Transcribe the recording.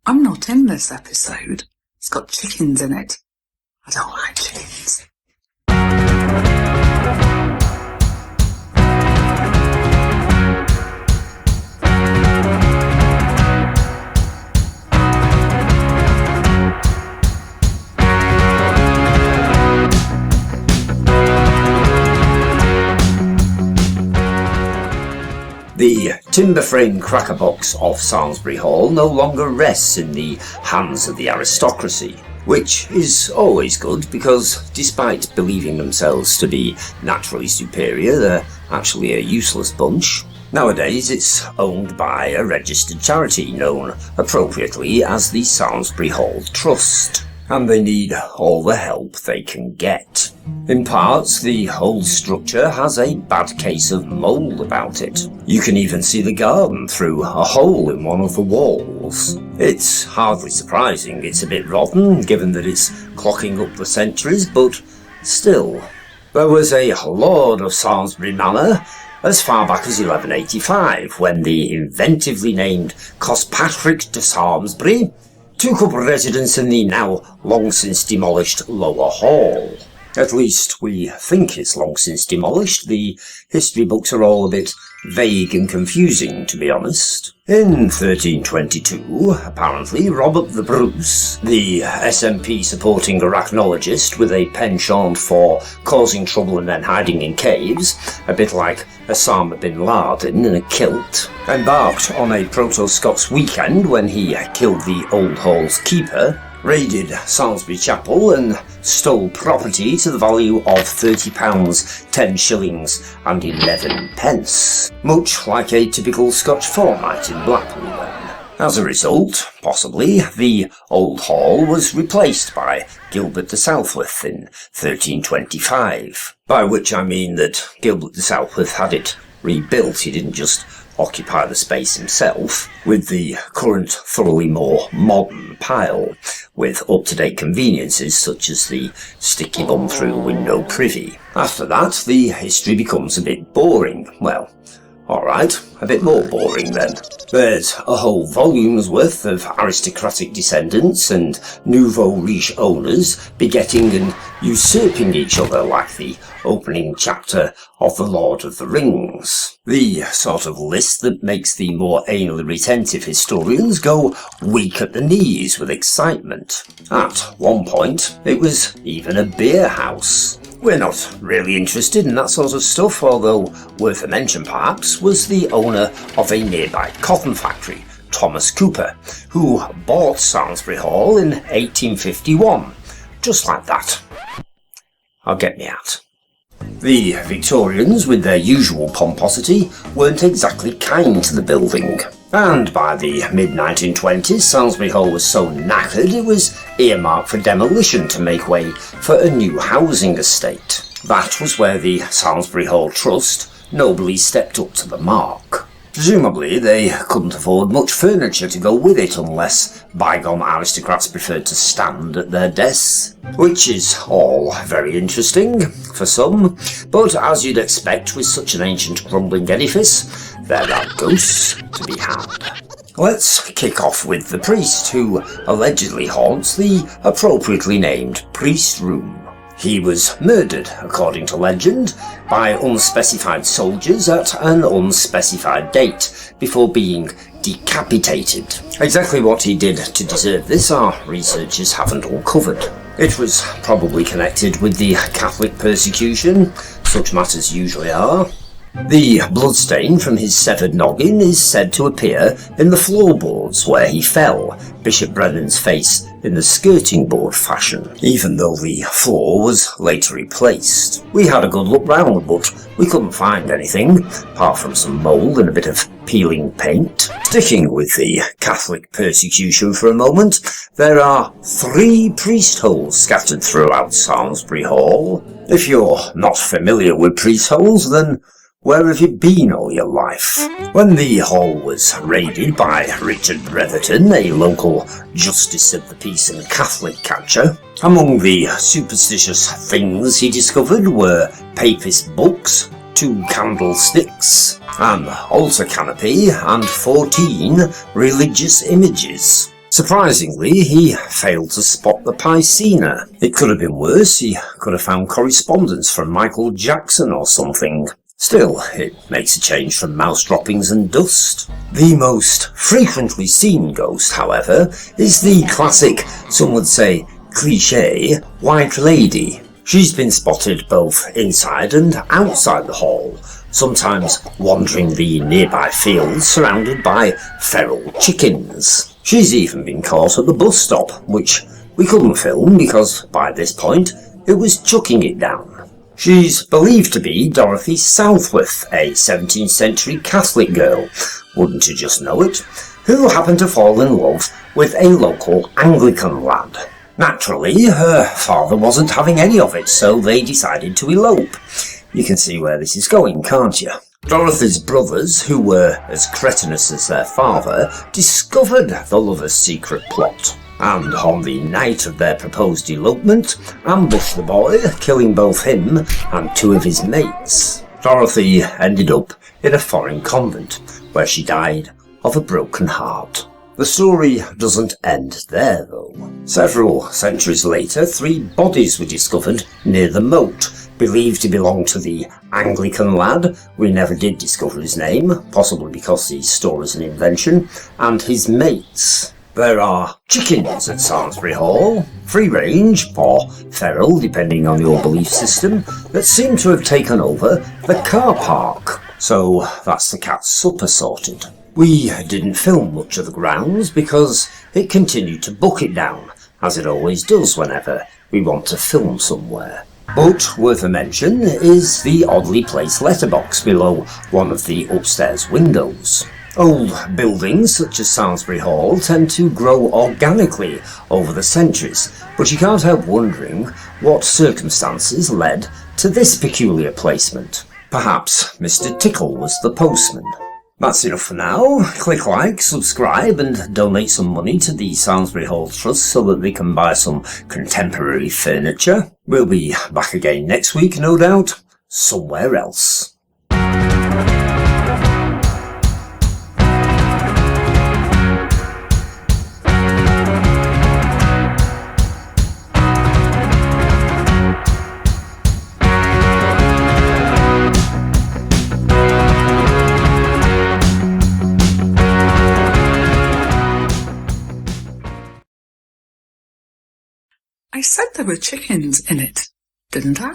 I'm not in this episode. It's got chickens in it. I don't like chickens. The timber frame crackerbox of Samlesbury Hall no longer rests in the hands of the aristocracy, which is always good because, despite believing themselves to be naturally superior, they're actually a useless bunch. Nowadays it's owned by a registered charity known appropriately as the Samlesbury Hall Trust, and they need all the help they can get. In parts, the old structure has a bad case of mould about it. You can even see the garden through a hole in one of the walls. It's hardly surprising it's a bit rotten, given that it's clocking up the centuries, but still. There was a lord of Sarms-burry Manor as far back as 1185, when the inventively named Cospatrick de Sarms-burry took up residence in the now long since demolished Lower Hall. At least we think it's long since demolished. The history books are all a bit vague and confusing, to be honest. In 1322, apparently, Robert the Bruce, the SNP supporting arachnologist with a penchant for causing trouble and then hiding in caves, a bit like Osama bin Laden in a kilt, embarked on a Proto-Scots weekend when he killed the Old Hall's keeper, raided Samlesbury Chapel and stole property to the value of £30, 10 shillings and 11 pence, much like a typical Scotch fortnight in Blackpool then. As a result, possibly, the Old Hall was replaced by Gilbert de Southwith in 1325, by which I mean that Gilbert de Southwith had it rebuilt. He didn't just occupy the space himself, with the current thoroughly more modern pile, with up-to-date conveniences such as the sticky bum-through window privy. After that, the history becomes a bit boring. Well, alright, a bit more boring then. There's a whole volume's worth of aristocratic descendants and nouveau riche owners begetting and usurping each other like the opening chapter of The Lord of the Rings. The sort of list that makes the more anally retentive historians go weak at the knees with excitement. At one point, it was even a beer house. We're not really interested in that sort of stuff, although worth a mention perhaps was the owner of a nearby cotton factory, Thomas Cooper, who bought Samlesbury Hall in 1851. Just like that. I'll get me out. The Victorians, with their usual pomposity, weren't exactly kind to the building. And by the mid-1920s, Samlesbury Hall was so knackered it was earmarked for demolition to make way for a new housing estate. That was where the Samlesbury Hall Trust nobly stepped up to the mark. Presumably they couldn't afford much furniture to go with it unless bygone aristocrats preferred to stand at their desks, which is all very interesting for some, but as you'd expect with such an ancient crumbling edifice, there are ghosts to be had. Let's kick off with the priest who allegedly haunts the appropriately named priest room. He was murdered, according to legend, by unspecified soldiers at an unspecified date before being decapitated. Exactly what he did to deserve this our researchers haven't uncovered. It was probably connected with the Catholic persecution, such matters usually are. The bloodstain from his severed noggin is said to appear in the floorboards where he fell, Bishop Brennan's face in the skirting board fashion, even though the floor was later replaced. We had a good look round, but we couldn't find anything, apart from some mould and a bit of peeling paint. Sticking with the Catholic persecution for a moment, there are 3 priest holes scattered throughout Samlesbury Hall. If you're not familiar with priest holes, then where have you been all your life? When the hall was raided by Richard Brotherton, a local justice of the peace and Catholic catcher, among the superstitious things he discovered were papist books, 2 candlesticks, an altar canopy, and 14 religious images. Surprisingly, he failed to spot the Piscina. It could have been worse. He could have found correspondence from Michael Jackson or something. Still, it makes a change from mouse droppings and dust. The most frequently seen ghost, however, is the classic, some would say cliché, White Lady. She's been spotted both inside and outside the hall, sometimes wandering the nearby fields surrounded by feral chickens. She's even been caught at the bus stop, which we couldn't film because by this point it was chucking it down. She's believed to be Dorothy Southworth, a 17th century Catholic girl, wouldn't you just know it, who happened to fall in love with a local Anglican lad. Naturally, her father wasn't having any of it, so they decided to elope. You can see where this is going, can't you? Dorothy's brothers, who were as cretinous as their father, discovered the lovers' secret plot, and on the night of their proposed elopement, ambushed the boy, killing both him and two of his mates. Dorothy ended up in a foreign convent, where she died of a broken heart. The story doesn't end there, though. Several centuries later, 3 bodies were discovered near the moat, believed to belong to the Anglican lad, we never did discover his name, possibly because the story's an invention, and his mates. There are chickens at Sarms-burry Hall, free range or feral depending on your belief system, that seem to have taken over the car park. So that's the cat's supper sorted. We didn't film much of the grounds because it continued to book it down, as it always does whenever we want to film somewhere. But worth a mention is the oddly placed letterbox below one of the upstairs windows. Old buildings such as Samlesbury Hall tend to grow organically over the centuries, but you can't help wondering what circumstances led to this peculiar placement. Perhaps Mr. Tickle was the postman. That's enough for now. Click like, subscribe and donate some money to the Samlesbury Hall Trust so that they can buy some contemporary furniture. We'll be back again next week, no doubt, somewhere else. I said there were chickens in it, didn't I?